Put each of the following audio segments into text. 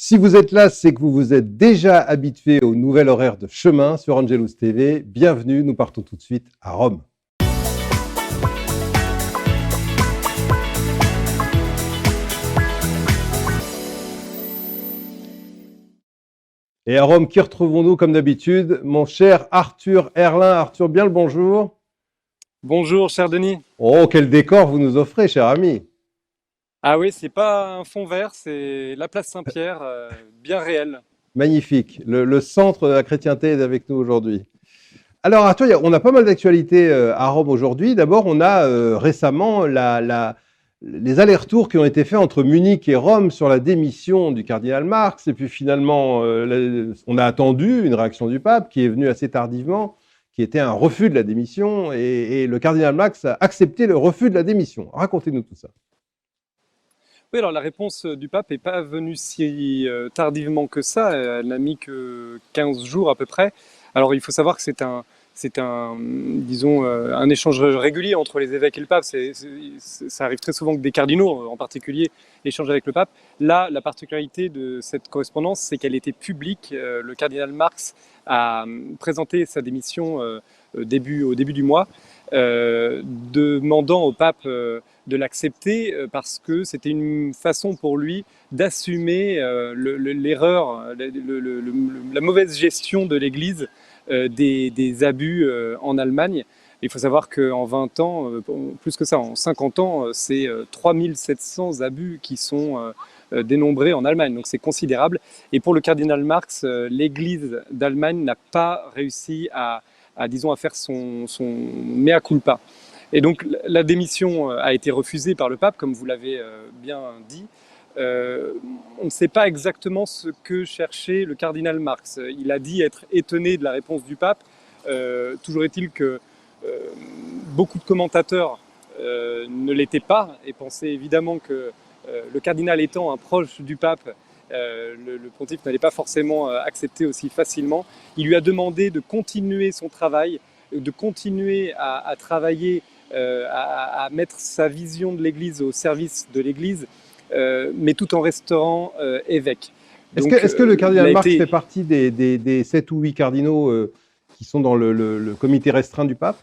Si vous êtes là, c'est que vous vous êtes déjà habitué au nouvel horaire de chemin sur Angelus TV. Bienvenue, nous partons tout de suite à Rome. Et à Rome, qui retrouvons-nous comme d'habitude? Mon cher Arthur Herlin. Arthur, bien le bonjour. Bonjour, cher Denis. Oh, quel décor vous nous offrez, cher ami. Ah oui, c'est pas un fond vert, c'est la place Saint-Pierre, bien réelle. Magnifique. Le centre de la chrétienté est avec nous aujourd'hui. Alors, Arthur, on a pas mal d'actualités à Rome aujourd'hui. D'abord, on a récemment les allers-retours qui ont été faits entre Munich et Rome sur la démission du cardinal Marx. Et puis finalement, on a attendu une réaction du pape qui est venue assez tardivement, qui était un refus de la démission. Et le cardinal Marx a accepté le refus de la démission. Racontez-nous tout ça. Oui, alors la réponse du pape n'est pas venue si tardivement que ça, elle n'a mis que 15 jours à peu près. Alors il faut savoir que c'est un, disons, un échange régulier entre les évêques et le pape. Ça arrive très souvent que des cardinaux, en particulier, échangent avec le pape. Là, la particularité de cette correspondance, c'est qu'elle était publique. Le cardinal Marx a présenté sa démission au début du mois, demandant au pape de l'accepter parce que c'était une façon pour lui d'assumer l'erreur, la mauvaise gestion de l'Église des abus en Allemagne. Il faut savoir qu'en 20 ans, plus que ça, en 50 ans, c'est 3700 abus qui sont dénombrés en Allemagne. Donc c'est considérable. Et pour le cardinal Marx, l'Église d'Allemagne n'a pas réussi disons, à faire son mea culpa. Et donc la démission a été refusée par le pape, comme vous l'avez bien dit. On ne sait pas exactement ce que cherchait le cardinal Marx. Il a dit être étonné de la réponse du pape. Toujours est-il que beaucoup de commentateurs ne l'étaient pas et pensaient évidemment que le cardinal étant un proche du pape, le pontife n'allait pas forcément accepter aussi facilement. Il lui a demandé de continuer son travail, de continuer à travailler, à mettre sa vision de l'Église au service de l'Église, mais tout en restant évêque. Est-ce que le cardinal Marx fait partie des 7 ou 8 cardinaux qui sont dans le comité restreint du pape?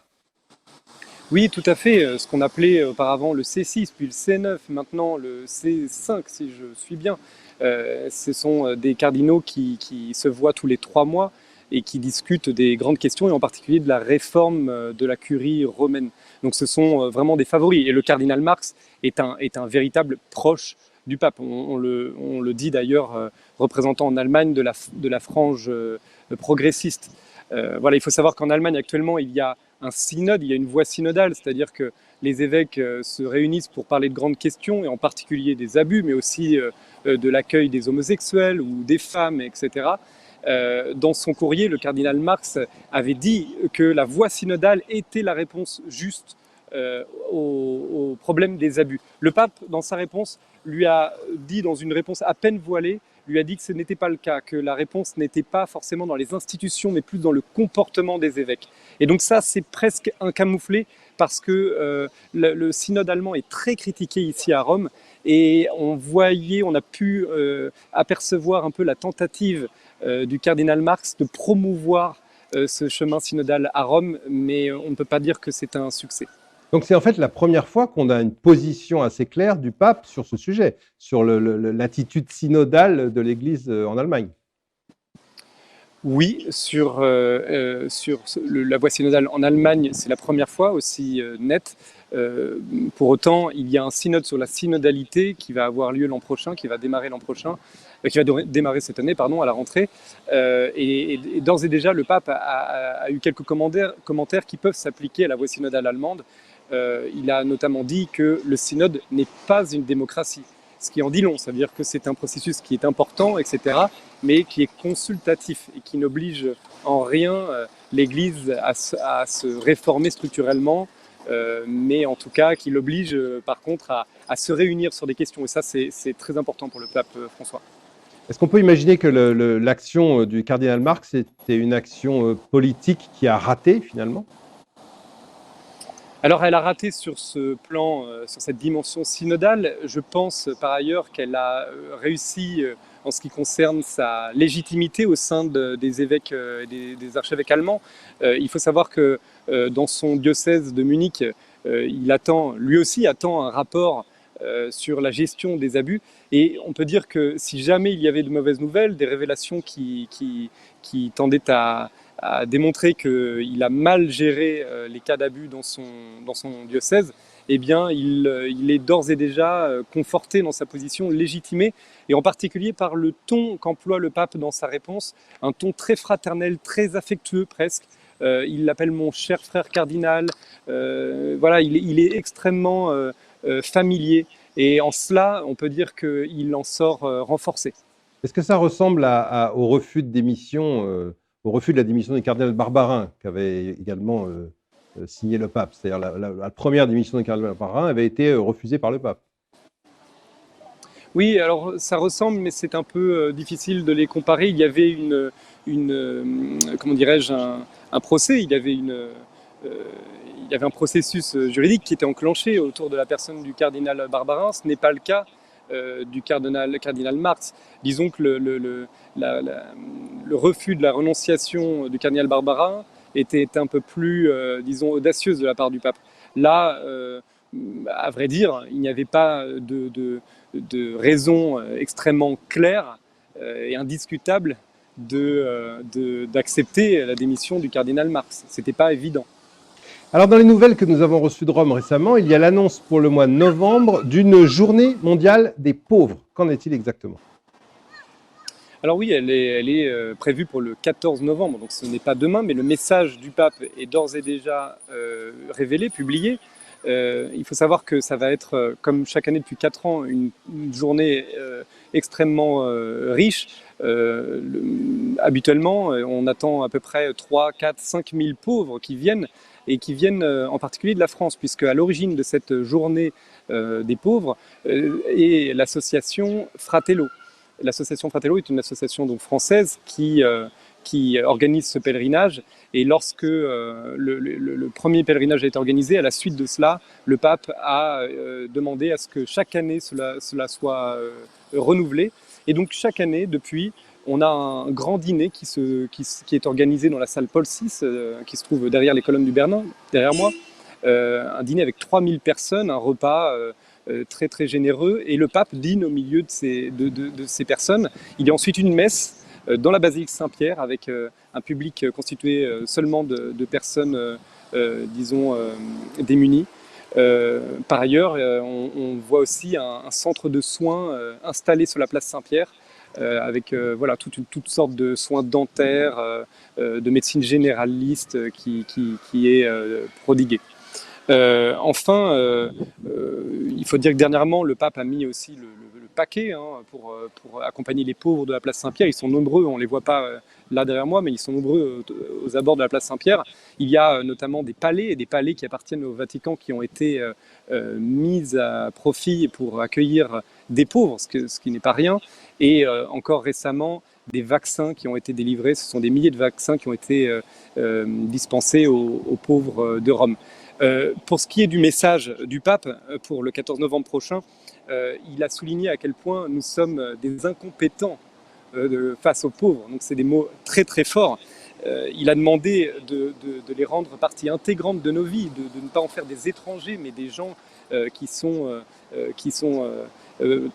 Oui, tout à fait. Ce qu'on appelait auparavant le C6, puis le C9, maintenant le C5, si je suis bien. Ce sont des cardinaux qui se voient tous les 3 mois et qui discutent des grandes questions, et en particulier de la réforme de la curie romaine. Donc ce sont vraiment des favoris. Et le cardinal Marx est un véritable proche du pape. On le dit d'ailleurs, représentant en Allemagne de la frange progressiste. Voilà, il faut savoir qu'en Allemagne actuellement, il y a un synode, il y a une voie synodale, c'est-à-dire que les évêques se réunissent pour parler de grandes questions, et en particulier des abus, mais aussi de l'accueil des homosexuels ou des femmes, etc. Dans son courrier, le cardinal Marx avait dit que la voie synodale était la réponse juste au problème des abus. Le pape, dans sa réponse, lui a dit, dans une réponse à peine voilée, lui a dit que ce n'était pas le cas, que la réponse n'était pas forcément dans les institutions, mais plus dans le comportement des évêques. Et donc ça, c'est presque un camouflet, parce que le synode allemand est très critiqué ici à Rome, et on a pu apercevoir un peu la tentative du cardinal Marx de promouvoir ce chemin synodal à Rome, mais on ne peut pas dire que c'est un succès. Donc c'est en fait la première fois qu'on a une position assez claire du pape sur ce sujet, sur l'attitude synodale de l'Église en Allemagne. Oui, sur la voie synodale en Allemagne, c'est la première fois aussi nette. Pour autant, il y a un synode sur la synodalité qui va avoir lieu l'an prochain, qui va démarrer l'an prochain, qui va démarrer cette année, pardon, à la rentrée. Et d'ores et déjà, le pape a eu quelques commentaires qui peuvent s'appliquer à la voie synodale allemande. Il a notamment dit que le synode n'est pas une démocratie, ce qui en dit long. Ça veut dire que c'est un processus qui est important, etc., mais qui est consultatif et qui n'oblige en rien l'Église à se réformer structurellement, mais en tout cas qui l'oblige par contre à se réunir sur des questions. Et ça, c'est très important pour le pape François. Est-ce qu'on peut imaginer que l'action du cardinal Marx était une action politique qui a raté finalement? Alors, elle a raté sur ce plan, sur cette dimension synodale. Je pense par ailleurs qu'elle a réussi en ce qui concerne sa légitimité au sein des évêques, des archevêques allemands. Il faut savoir que dans son diocèse de Munich, lui aussi attend un rapport sur la gestion des abus. Et on peut dire que si jamais il y avait de mauvaises nouvelles, des révélations qui tendaient à démontrer qu'il a mal géré les cas d'abus dans son diocèse, eh bien, il est d'ores et déjà conforté dans sa position, légitimé, et en particulier par le ton qu'emploie le pape dans sa réponse, un ton très fraternel, très affectueux presque. Il l'appelle mon cher frère cardinal. Voilà, il est extrêmement familier, et en cela, on peut dire qu'il en sort renforcé. Est-ce que ça ressemble au refus de démission, au refus de la démission du cardinal Barbarin, qu'avait également signé le pape? C'est-à-dire la première démission du cardinal Barbarin avait été refusée par le pape. Oui, alors ça ressemble, mais c'est un peu difficile de les comparer. Il y avait comment dirais-je, un procès, il y avait un processus juridique qui était enclenché autour de la personne du cardinal Barbarin. Ce n'est pas le cas du cardinal Marx. Disons que le refus de la renonciation du cardinal Barbarin était un peu plus, disons, audacieuse de la part du pape. Là, à vrai dire, il n'y avait pas de raison extrêmement claire et indiscutable d'accepter la démission du cardinal Marx. Ce n'était pas évident. Alors, dans les nouvelles que nous avons reçues de Rome récemment, il y a l'annonce pour le mois de novembre d'une journée mondiale des pauvres. Qu'en est-il exactement? Alors oui, elle est prévue pour le 14 novembre, donc ce n'est pas demain, mais le message du pape est d'ores et déjà révélé, publié. Il faut savoir que ça va être, comme chaque année depuis 4 ans, une journée extrêmement riche. Habituellement, on attend à peu près 3, 4, 5 000 pauvres qui viennent, et qui viennent en particulier de la France, puisque à l'origine de cette journée des pauvres est l'association Fratello. L'association Fratello est une association donc française qui organise ce pèlerinage. Et lorsque le premier pèlerinage a été organisé, à la suite de cela, le pape a demandé à ce que chaque année cela soit renouvelé. Et donc chaque année, depuis, on a un grand dîner qui est organisé dans la salle Paul VI, qui se trouve derrière les colonnes du Bernin, derrière moi. Un dîner avec 3000 personnes, un repas très très généreux, et le pape dîne au milieu de ces personnes. Il y a ensuite une messe dans la basilique Saint-Pierre avec un public constitué seulement de personnes, disons, démunies. Par ailleurs, on voit aussi un centre de soins installé sur la place Saint-Pierre, avec voilà, toutes sortes de soins dentaires, de médecine généraliste qui est prodiguée. Enfin, il faut dire que dernièrement, le pape a mis aussi le paquet pour accompagner les pauvres de la place Saint-Pierre. Ils sont nombreux, on ne les voit pas là derrière moi, mais ils sont nombreux aux abords de la place Saint-Pierre. Il y a notamment des palais qui appartiennent au Vatican, qui ont été mis à profit pour accueillir des pauvres, ce qui n'est pas rien. Et encore récemment, des vaccins qui ont été délivrés. Ce sont des milliers de vaccins qui ont été dispensés aux pauvres de Rome. Pour ce qui est du message du pape pour le 14 novembre prochain, il a souligné à quel point nous sommes des incompétents face aux pauvres. Donc c'est des mots très très forts. Il a demandé de les rendre partie intégrante de nos vies, de ne pas en faire des étrangers, mais des gens qui sont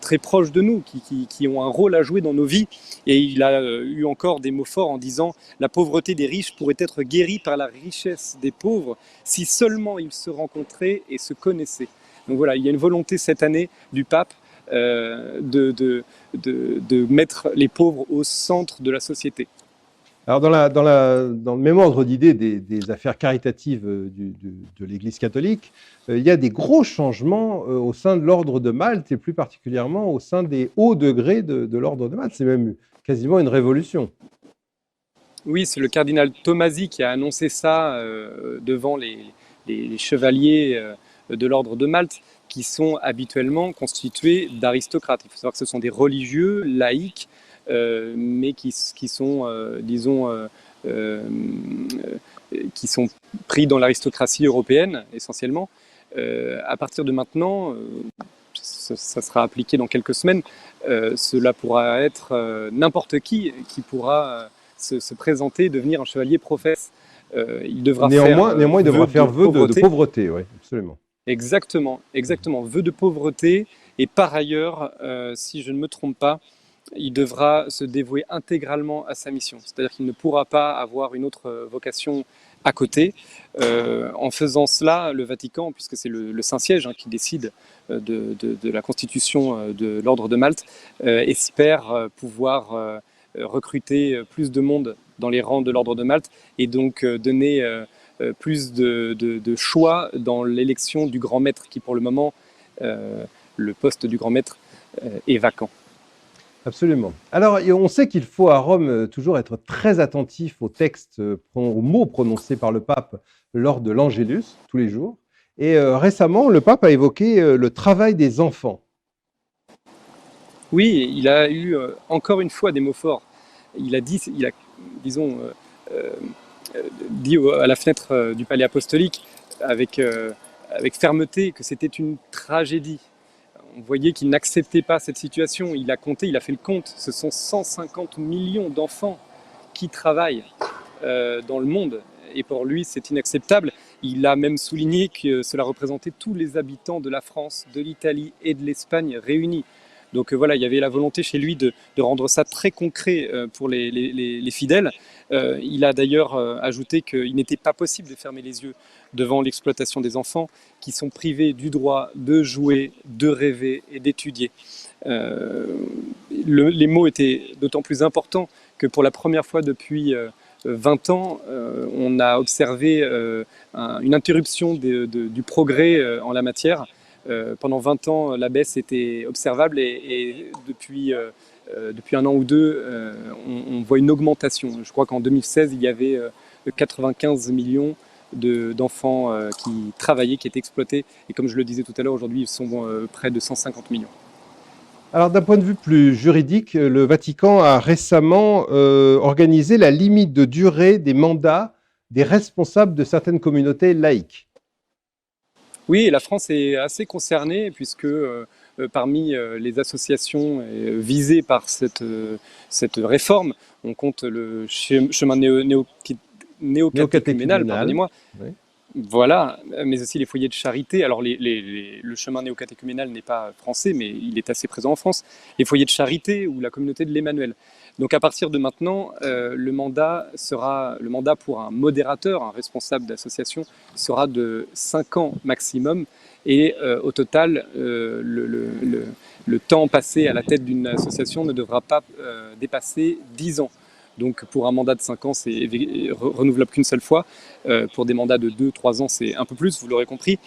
très proches de nous, qui ont un rôle à jouer dans nos vies. Et il a eu encore des mots forts en disant « La pauvreté des riches pourrait être guérie par la richesse des pauvres si seulement ils se rencontraient et se connaissaient. » Donc voilà, il y a une volonté cette année du pape de mettre les pauvres au centre de la société. Alors, dans le même ordre d'idée des affaires caritatives de l'Église catholique, il y a des gros changements au sein de l'ordre de Malte, et plus particulièrement au sein des hauts degrés de l'ordre de Malte. C'est même quasiment une révolution. Oui, c'est le cardinal Tomasi qui a annoncé ça devant les chevaliers de l'ordre de Malte, qui sont habituellement constitués d'aristocrates. Il faut savoir que ce sont des religieux, laïcs, mais qui sont, disons, qui sont pris dans l'aristocratie européenne, essentiellement. À partir de maintenant, ça sera appliqué dans quelques semaines, cela pourra être n'importe qui pourra se présenter, devenir un chevalier professe. Il devra néanmoins, il devra faire vœu de pauvreté. pauvreté, oui, absolument. Exactement, vœu de pauvreté. Et par ailleurs, si je ne me trompe pas, il devra se dévouer intégralement à sa mission. C'est-à-dire qu'il ne pourra pas avoir une autre vocation à côté. En faisant cela, le Vatican, puisque c'est le Saint-Siège qui décide de la constitution de l'Ordre de Malte, espère pouvoir recruter plus de monde dans les rangs de l'Ordre de Malte et donc donner plus de choix dans l'élection du grand maître qui, pour le moment, le poste du grand maître est vacant. Absolument. Alors, on sait qu'il faut à Rome toujours être très attentif aux textes, aux mots prononcés par le pape lors de l'Angélus, tous les jours. Et récemment, le pape a évoqué le travail des enfants. Oui, il a eu encore une fois des mots forts. Il a dit à la fenêtre du palais apostolique avec fermeté que c'était une tragédie. On voyait qu'il n'acceptait pas cette situation. Il a compté, il a fait le compte. Ce sont 150 millions d'enfants qui travaillent dans le monde. Et pour lui, c'est inacceptable. Il a même souligné que cela représentait tous les habitants de la France, de l'Italie et de l'Espagne réunis. Donc voilà, il y avait la volonté chez lui de rendre ça très concret pour les fidèles. Il a d'ailleurs ajouté qu'il n'était pas possible de fermer les yeux devant l'exploitation des enfants qui sont privés du droit de jouer, de rêver et d'étudier. Les mots étaient d'autant plus importants que pour la première fois depuis 20 ans, on a observé une interruption du progrès en la matière. Pendant 20 ans, la baisse était observable et depuis un an ou deux, on voit une augmentation. Je crois qu'en 2016, il y avait 95 millions d'enfants qui travaillaient, qui étaient exploités. Et comme je le disais tout à l'heure, aujourd'hui, ils sont près de 150 millions. Alors, d'un point de vue plus juridique, le Vatican a récemment organisé la limite de durée des mandats des responsables de certaines communautés laïques. Oui, et la France est assez concernée puisque parmi les associations visées par cette réforme, on compte le chemin néocatéchuménal, pardonnez-moi. Oui. Voilà, mais aussi les foyers de charité. Alors le chemin néocatéchuménal n'est pas français, mais il est assez présent en France. Les foyers de charité ou la communauté de l'Emmanuel. Donc à partir de maintenant, le mandat pour un modérateur, un responsable d'association, sera de 5 ans maximum. Et au total, le temps passé à la tête d'une association ne devra pas dépasser 10 ans. Donc pour un mandat de 5 ans, c'est renouvelable qu'une seule fois. Pour des mandats de 2-3 ans, c'est un peu plus, vous l'aurez compris.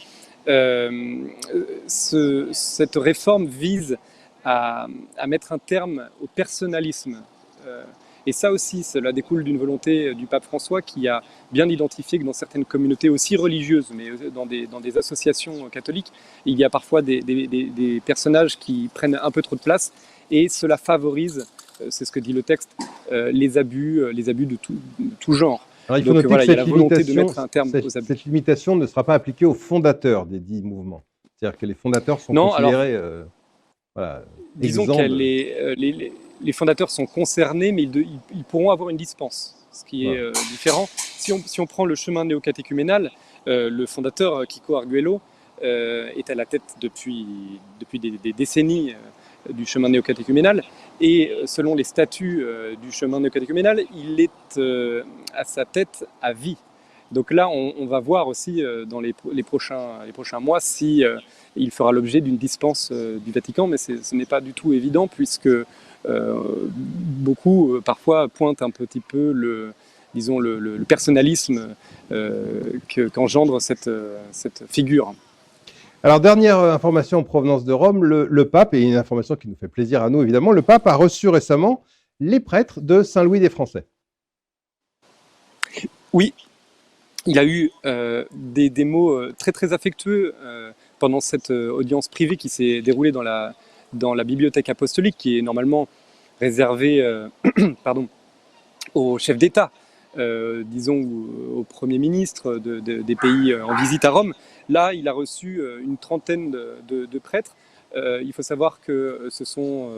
Cette réforme vise à mettre un terme au personnalisme. Et ça aussi, cela découle d'une volonté du pape François qui a bien identifié que dans certaines communautés aussi religieuses, mais dans des associations catholiques, il y a parfois des personnages qui prennent un peu trop de place et cela favorise, c'est ce que dit le texte, les abus de tout genre. Alors, il faut noter que cette limitation ne sera pas appliquée aux fondateurs des dits mouvements. C'est-à-dire que les fondateurs sont considérés disons que les fondateurs sont concernés, mais ils pourront avoir une dispense, ce qui est différent. Si on prend le chemin néocatéchuménal, le fondateur, Kiko Arguello, est à la tête depuis des décennies du chemin néocatéchuménal, et selon les statuts du chemin néocatéchuménal, il est à sa tête à vie. Donc là, on va voir aussi dans les prochains mois si il fera l'objet d'une dispense du Vatican, mais ce n'est pas du tout évident puisque beaucoup parfois pointent un petit peu le personnalisme qu'engendre cette figure. Alors, dernière information en provenance de Rome, le pape, et une information qui nous fait plaisir à nous évidemment, le pape a reçu récemment les prêtres de Saint-Louis des Français. Oui, il a eu des mots très très affectueux pendant cette audience privée qui s'est déroulée dans la bibliothèque apostolique, qui est normalement réservée aux chefs d'État, disons au Premier ministre des pays en visite à Rome. Là, il a reçu une trentaine de prêtres Il faut savoir que ce sont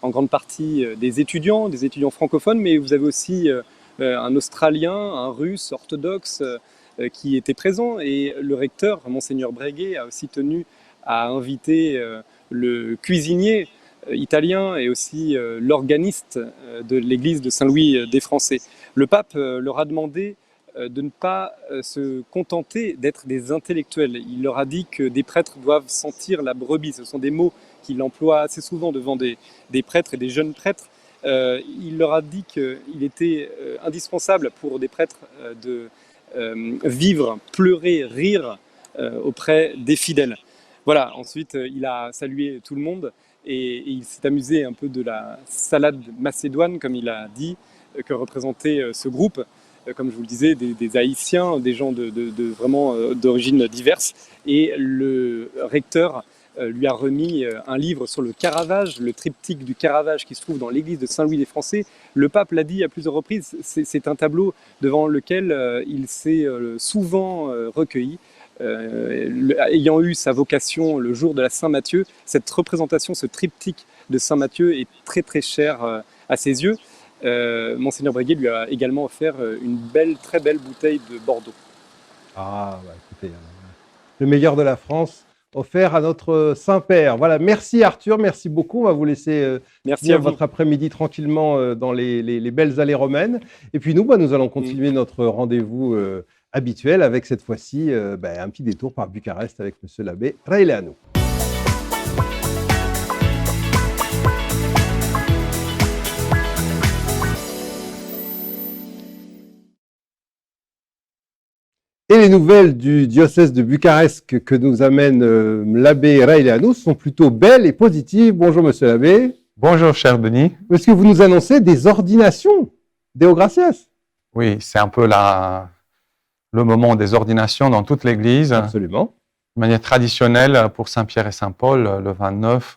en grande partie des étudiants francophones, mais vous avez aussi un Australien, un Russe orthodoxe qui était présent. Et le recteur, Monseigneur Breguet, a aussi tenu à inviter le cuisinier italien et aussi l'organiste de l'église de Saint-Louis des Français. Le pape leur a demandé de ne pas se contenter d'être des intellectuels. Il leur a dit que des prêtres doivent sentir la brebis. Ce sont des mots qu'il emploie assez souvent devant des prêtres et des jeunes prêtres. Il leur a dit qu'il était indispensable pour des prêtres de vivre, pleurer, rire auprès des fidèles. Voilà, ensuite il a salué tout le monde et il s'est amusé un peu de la salade macédoine, comme il a dit, que représentait ce groupe. Comme je vous le disais, des Haïtiens, des gens vraiment d'origines diverses. Et le recteur lui a remis un livre sur le Caravage, le triptyque du Caravage qui se trouve dans l'église de Saint-Louis des Français. Le pape l'a dit à plusieurs reprises, c'est un tableau devant lequel il s'est souvent recueilli. Ayant eu sa vocation le jour de la Saint-Matthieu, cette représentation, ce triptyque de Saint-Matthieu est très très cher à ses yeux. Monseigneur Breguet lui a également offert une très belle bouteille de Bordeaux. Ah, bah, écoutez, le meilleur de la France offert à notre Saint-Père. Voilà, merci Arthur, merci beaucoup. On va vous laisser finir votre après-midi tranquillement dans les belles allées romaines. Et puis nous, nous allons continuer notre rendez-vous habituel avec cette fois-ci un petit détour par Bucarest avec Monsieur l'abbé Răileanu. Et les nouvelles du diocèse de Bucarest que nous amène l'abbé Răileanu sont plutôt belles et positives. Bonjour Monsieur l'abbé. Bonjour cher Denis. Est-ce que vous nous annoncez des ordinations, Deo gratias? Oui, c'est un peu le moment des ordinations dans toute l'Église. Absolument. De manière traditionnelle pour Saint-Pierre et Saint-Paul, le 29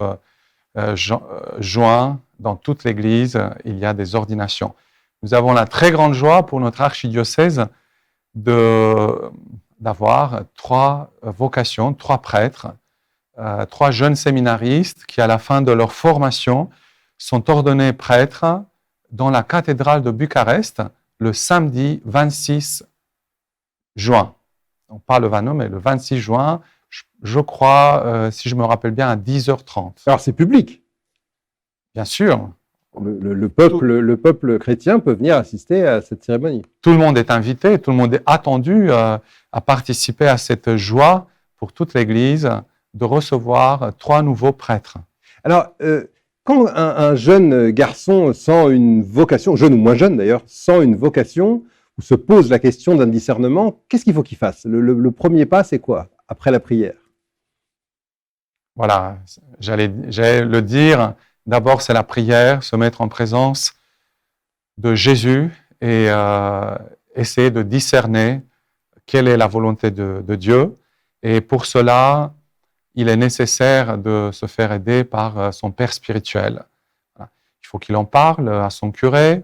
juin, dans toute l'Église, il y a des ordinations. Nous avons la très grande joie pour notre archidiocèse d'avoir 3 vocations, 3 prêtres, 3 jeunes séminaristes qui, à la fin de leur formation, sont ordonnés prêtres dans la cathédrale de Bucarest le samedi 26 juin. Non pas le 29, mais le 26 juin, je crois, si je me rappelle bien, à 10h30. Alors c'est public. Bien sûr. Le peuple chrétien peut venir assister à cette cérémonie. Tout le monde est invité, tout le monde est attendu à participer à cette joie pour toute l'Église de recevoir 3 nouveaux prêtres. Alors, quand un jeune garçon sent une vocation, jeune ou moins jeune d'ailleurs, sent une vocation ou se pose la question d'un discernement, qu'est-ce qu'il faut qu'il fasse? Le premier pas, c'est quoi après la prière? Voilà, j'allais le dire. D'abord, c'est la prière, se mettre en présence de Jésus et essayer de discerner quelle est la volonté de Dieu. Et pour cela, il est nécessaire de se faire aider par son père spirituel. Voilà. Il faut qu'il en parle à son curé,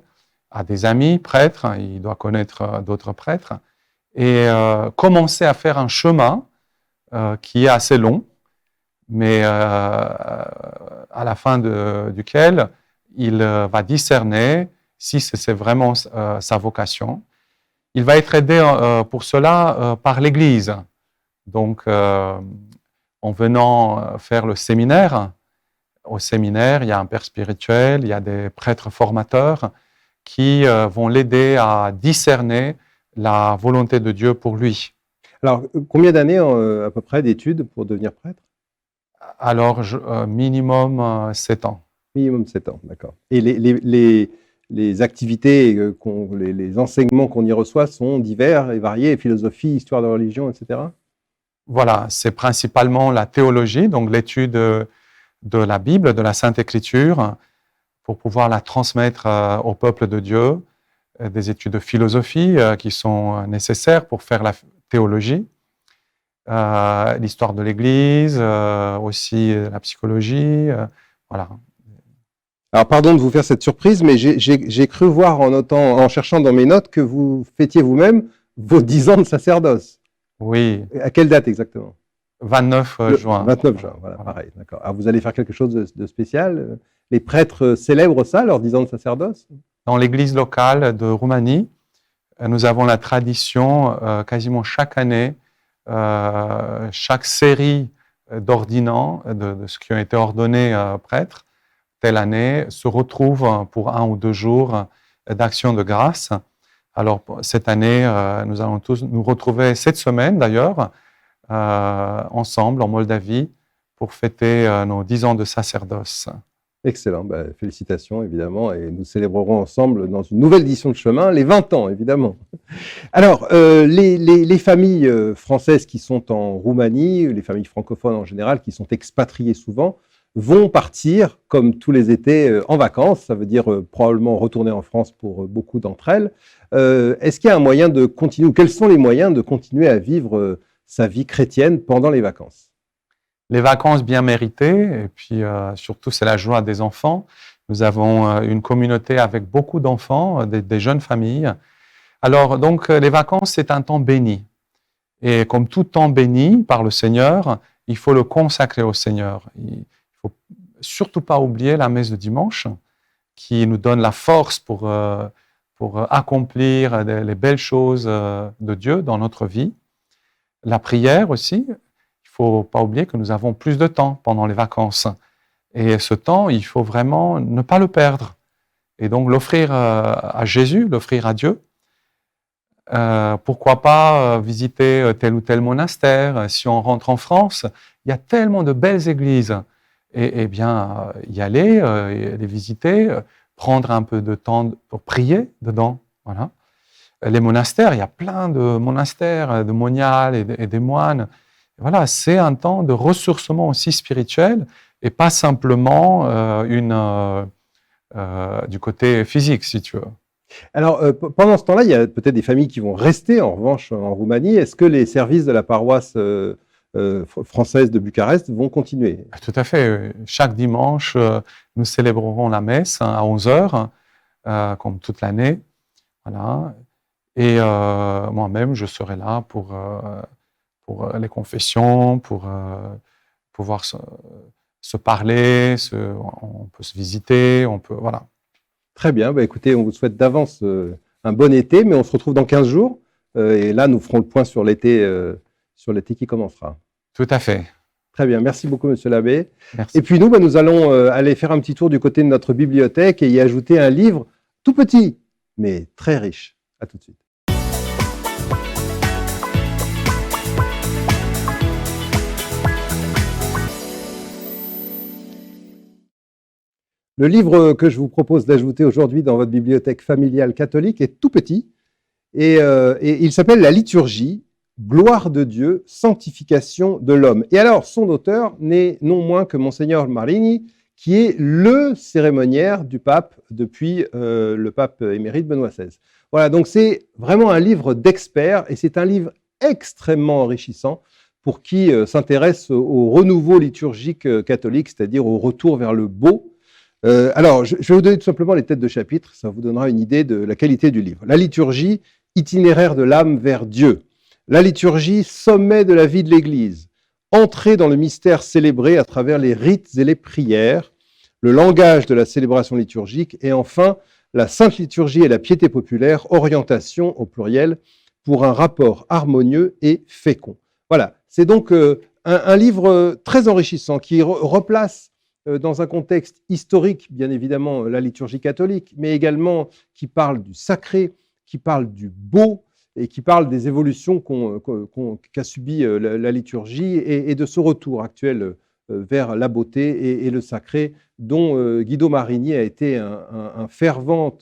à des amis prêtres, il doit connaître d'autres prêtres, et commencer à faire un chemin qui est assez long, mais à la fin duquel il va discerner si c'est vraiment sa vocation. Il va être aidé pour cela par l'Église. Donc, en venant faire le séminaire, au séminaire, il y a un père spirituel, il y a des prêtres formateurs qui vont l'aider à discerner la volonté de Dieu pour lui. Alors, combien d'années à peu près d'études pour devenir prêtre? Alors, minimum 7 ans. Minimum 7 ans, d'accord. Et les activités, les enseignements qu'on y reçoit sont divers et variés, philosophie, histoire de religion, etc. Voilà, c'est principalement la théologie, donc l'étude de la Bible, de la Sainte Écriture, pour pouvoir la transmettre au peuple de Dieu, des études de philosophie qui sont nécessaires pour faire la théologie, l'histoire de l'Église, aussi la psychologie, voilà. Alors, pardon de vous faire cette surprise, mais j'ai cru voir en cherchant dans mes notes que vous fêtiez vous-même vos 10 ans de sacerdoce. Oui. À quelle date exactement? 29 Le juin. 29 juin, voilà, Voilà. pareil. D'accord. Alors, vous allez faire quelque chose de spécial? Les prêtres célèbrent ça, leur 10 ans de sacerdoce? Dans l'église locale de Roumanie, nous avons la tradition, quasiment chaque année, chaque série d'ordinants, de ceux qui ont été ordonnés prêtres, telle année, se retrouvent pour 1 ou 2 jours d'action de grâce. Alors, cette année, nous allons tous nous retrouver cette semaine, d'ailleurs, ensemble en Moldavie, pour fêter nos 10 ans de sacerdoce. Excellent, bah, félicitations évidemment, et nous célébrerons ensemble dans une nouvelle édition de Chemin les 20 ans évidemment. Alors, les familles françaises qui sont en Roumanie, les familles francophones en général, qui sont expatriées souvent, vont partir, comme tous les étés, en vacances. Ça veut dire probablement retourner en France pour beaucoup d'entre elles. Est-ce qu'il y a un moyen de continuer, ou quels sont les moyens de continuer à vivre sa vie chrétienne pendant les vacances? Les vacances bien méritées, et puis surtout c'est la joie des enfants. Nous avons une communauté avec beaucoup d'enfants, des jeunes familles. Alors donc les vacances, c'est un temps béni. Et comme tout temps béni par le Seigneur, il faut le consacrer au Seigneur. Il ne faut surtout pas oublier la messe de dimanche, qui nous donne la force pour accomplir les belles choses de Dieu dans notre vie. La prière aussi. Il ne faut pas oublier que nous avons plus de temps pendant les vacances. Et ce temps, il faut vraiment ne pas le perdre. Et donc l'offrir à Jésus, l'offrir à Dieu. Pourquoi pas visiter tel ou tel monastère? Si on rentre en France, il y a tellement de belles églises. Et bien, y aller, les visiter, prendre un peu de temps pour prier dedans. Voilà. Les monastères, il y a plein de monastères, de moniales et des moines. Voilà, c'est un temps de ressourcement aussi spirituel et pas simplement du côté physique, si tu veux. Alors, pendant ce temps-là, il y a peut-être des familles qui vont rester, en revanche, en Roumanie. Est-ce que les services de la paroisse française de Bucarest vont continuer? Tout à fait. Chaque dimanche, nous célébrerons la messe à 11h, comme toute l'année. Voilà. Et moi-même, je serai là pour les confessions, pour pouvoir se parler, on peut se visiter, voilà. Très bien, bah écoutez, on vous souhaite d'avance un bon été, mais on se retrouve dans 15 jours, et là, nous ferons le point sur l'été qui commencera. Tout à fait. Très bien, merci beaucoup, monsieur l'abbé. Merci. Et puis nous, nous allons aller faire un petit tour du côté de notre bibliothèque et y ajouter un livre tout petit, mais très riche. À tout de suite. Le livre que je vous propose d'ajouter aujourd'hui dans votre bibliothèque familiale catholique est tout petit et il s'appelle La liturgie, gloire de Dieu, sanctification de l'homme. Et alors, son auteur n'est non moins que Monseigneur Marini, qui est le cérémoniaire du pape depuis le pape émérite Benoît XVI. Voilà, donc c'est vraiment un livre d'expert et c'est un livre extrêmement enrichissant pour qui s'intéresse au renouveau liturgique catholique, c'est-à-dire au retour vers le beau. Alors, je vais vous donner tout simplement les têtes de chapitre, ça vous donnera une idée de la qualité du livre. La liturgie, itinéraire de l'âme vers Dieu. La liturgie, sommet de la vie de l'Église. Entrée dans le mystère célébré à travers les rites et les prières. Le langage de la célébration liturgique. Et enfin, la Sainte Liturgie et la piété populaire, orientation au pluriel, pour un rapport harmonieux et fécond. Voilà, c'est donc un livre très enrichissant qui replace dans un contexte historique, bien évidemment, la liturgie catholique, mais également qui parle du sacré, qui parle du beau et qui parle des évolutions qu'a subi la liturgie et de ce retour actuel vers la beauté et le sacré dont Guido Marini a été un fervent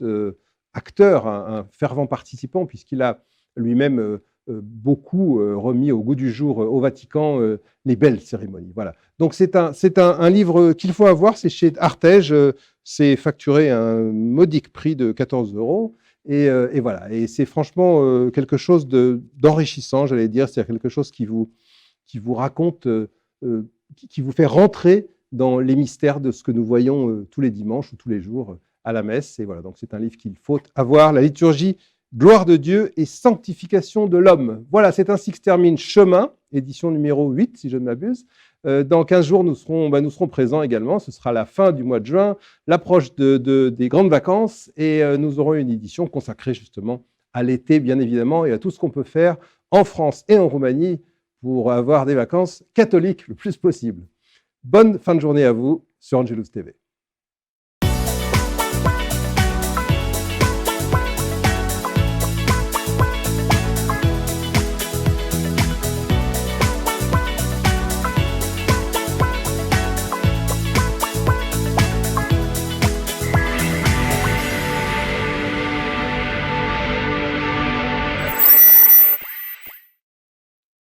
acteur, un fervent participant, puisqu'il a lui-même beaucoup remis au goût du jour au Vatican les belles cérémonies. Voilà. Donc c'est un livre qu'il faut avoir, c'est chez Artege, c'est facturé à un modique prix de 14 €. Et voilà, et c'est franchement quelque chose d'enrichissant, j'allais dire, c'est quelque chose qui vous raconte, qui vous fait rentrer dans les mystères de ce que nous voyons tous les dimanches ou tous les jours à la messe. Et voilà, donc c'est un livre qu'il faut avoir, la liturgie, gloire de Dieu et sanctification de l'homme. Voilà, c'est ainsi que se termine Chemin, édition numéro 8, si je ne m'abuse. Dans 15 jours, nous serons présents également. Ce sera la fin du mois de juin, l'approche des grandes vacances, et nous aurons une édition consacrée justement à l'été, bien évidemment, et à tout ce qu'on peut faire en France et en Roumanie pour avoir des vacances catholiques le plus possible. Bonne fin de journée à vous sur Angelus TV.